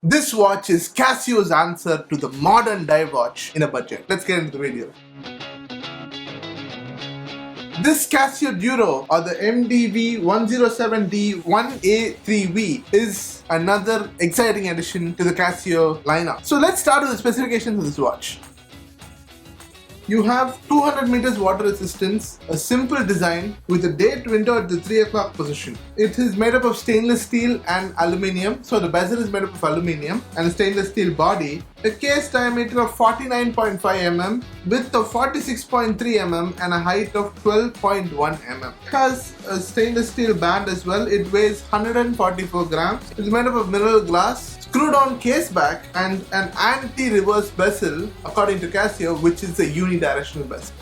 This watch is Casio's answer to the modern dive watch in a budget. Let's get into the video. This Casio Duro, or the MDV-107D-1A3V, is another exciting addition to the Casio lineup. So let's start with the specifications of this watch. You have 200 meters water resistance, a simple design with a date window at the 3 o'clock position. It is made up of stainless steel and aluminium, so the bezel is made up of aluminium and a stainless steel body. A case diameter of 49.5 mm, width of 46.3 mm and a height of 12.1 mm. It has a stainless steel band as well. It weighs 144 grams. It is made up of mineral glass, screw-down case back and an anti-reverse bezel according to Casio, which is a unidirectional bezel.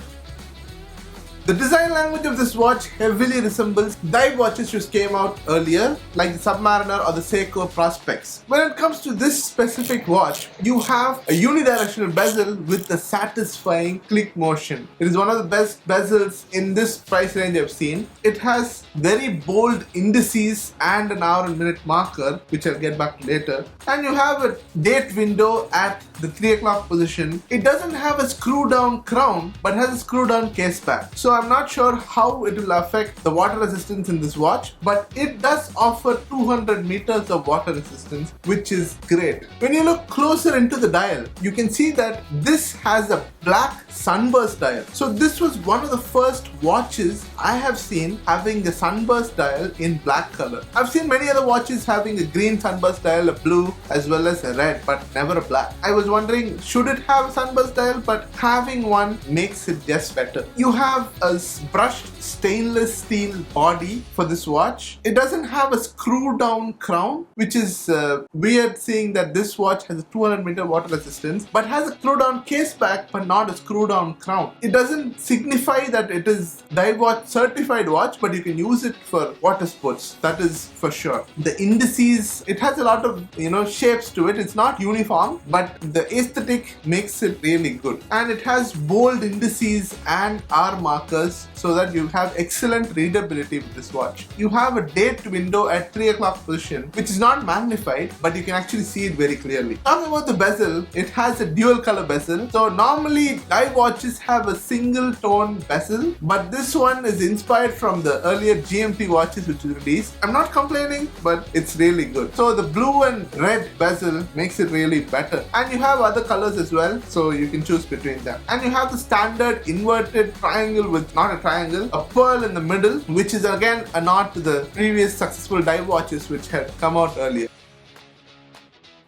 The design language of this watch heavily resembles dive watches which came out earlier, like the Submariner or the Seiko Prospects. When it comes to this specific watch, you have a unidirectional bezel with a satisfying click motion. It is one of the best bezels in this price range I've seen. It has very bold indices and an hour and minute marker, which I'll get back to later. And you have a date window at the 3 o'clock position. It doesn't have a screw down crown, but has a screw down case back. So I'm not sure how it will affect the water resistance in this watch, but it does offer 200 meters of water resistance, which is great. When you look closer into the dial, you can see that this has a black sunburst dial. So this was one of the first watches I have seen having a sunburst dial in black color. I've seen many other watches having a green sunburst dial, a blue as well as a red, but never a black. I was wondering, should it have a sunburst dial? But having one makes it just better. You have a brushed stainless steel body for this watch. It doesn't have a screw down crown, which is weird, seeing that this watch has a 200 meter water resistance but has a screw down case back but not a screw down crown. It doesn't signify that it is dive watch certified watch, but you can use it for water sports, that is for sure. The indices, it has a lot of shapes to it. It's not uniform, but the aesthetic makes it really good. And it has bold indices and hour markers so that you have excellent readability with this watch. You have a date window at 3 o'clock position, which is not magnified, but you can actually see it very clearly. Talking about the bezel, it has a dual color bezel. So normally dive watches have a single tone bezel, but this one is inspired from the earlier GMT watches which was released. I'm not complaining, but it's really good. So the blue and red bezel makes it really better. And you have other colors as well, so you can choose between them. And you have the standard inverted triangle with not a triangle, a pearl in the middle, which is again a nod to the previous successful dive watches which had come out earlier.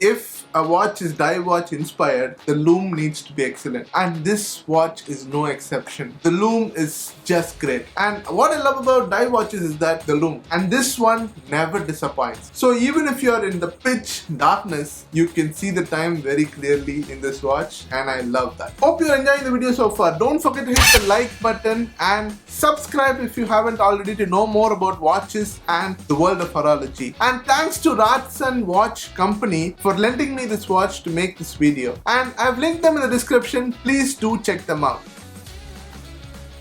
If a watch is dive watch inspired, the Lume needs to be excellent, and this watch is no exception. The Lume is just great, and what I love about dive watches is that the Lume, and this one never disappoints. So even if you are in the pitch darkness, you can see the time very clearly in this watch, and I love that. Hope you're enjoying the video so far. Don't forget to hit the like button and subscribe if you haven't already to know more about watches and the world of horology. And thanks to Ratsan Watch Company for lending me this watch to make this video, and I've linked them in the description. Please do check them out.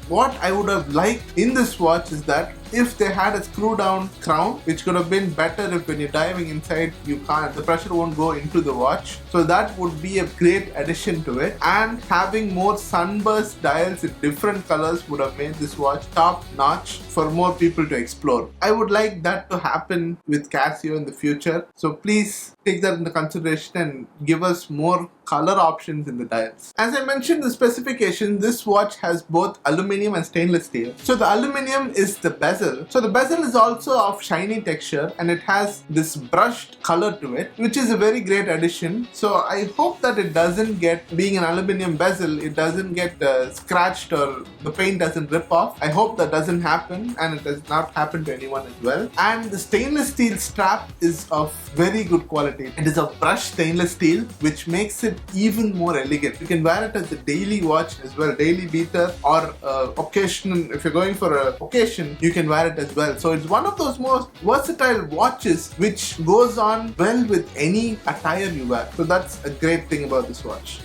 What I would have liked in this watch is that if they had a screw down crown, which could have been better if when you're diving inside the pressure won't go into the watch. So that would be a great addition to it, and having more sunburst dials in different colors would have made this watch top notch for more people to explore. I would like that to happen with Casio in the future, so please take that into consideration and give us more color options in the dials. As I mentioned the specification, this watch has both aluminium and stainless steel. So the aluminium is the bezel. So the bezel is also of shiny texture, and it has this brushed color to it, which is a very great addition. So I hope that it doesn't get, being an aluminium bezel, it doesn't get scratched or the paint doesn't rip off. I hope that doesn't happen, and it does not happen to anyone as well. And the stainless steel strap is of very good quality. It is a brushed stainless steel, which makes it even more elegant. You can wear it as a daily watch as well, daily beater, or occasional. If you're going for an occasion, you can wear it as well. So it's one of those most versatile watches which goes on well with any attire you wear. So that's a great thing about this watch.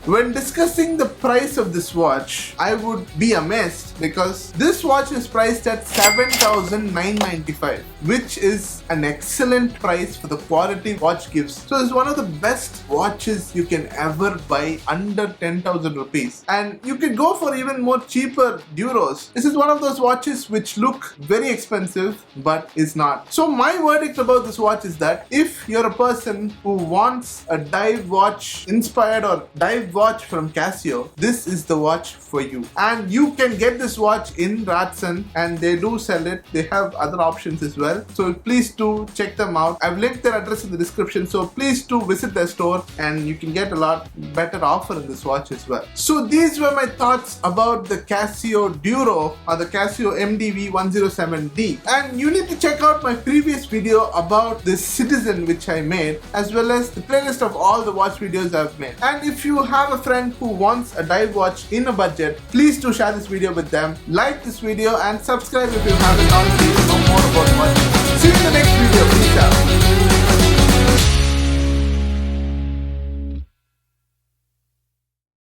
When discussing the price of this watch, I would be amazed because this watch is priced at $7,995, which is an excellent price for the quality watch gives. So it's one of the best watches you can ever buy under 10,000 rupees. And you can go for even more cheaper Duros. This is one of those watches which look very expensive but is not. So my verdict about this watch is that if you're a person who wants a dive watch inspired or dive watch from Casio, this is the watch for you. And you can get this watch in Ratsan, and they do sell it. They have other options as well. So please do check them out. I've linked their address in the description, so please do visit their store and you can get a lot better offer in this watch as well. So these were my thoughts about the Casio Duro or the Casio MDV-107D. And you need to check out my previous video about this Citizen which I made, as well as the playlist of all the watch videos I've made. And if you have a friend who wants a dive watch in a budget, please do share this video with them. Like this video and subscribe if you haven't already to know more about watches. See you in the next video. Peace out.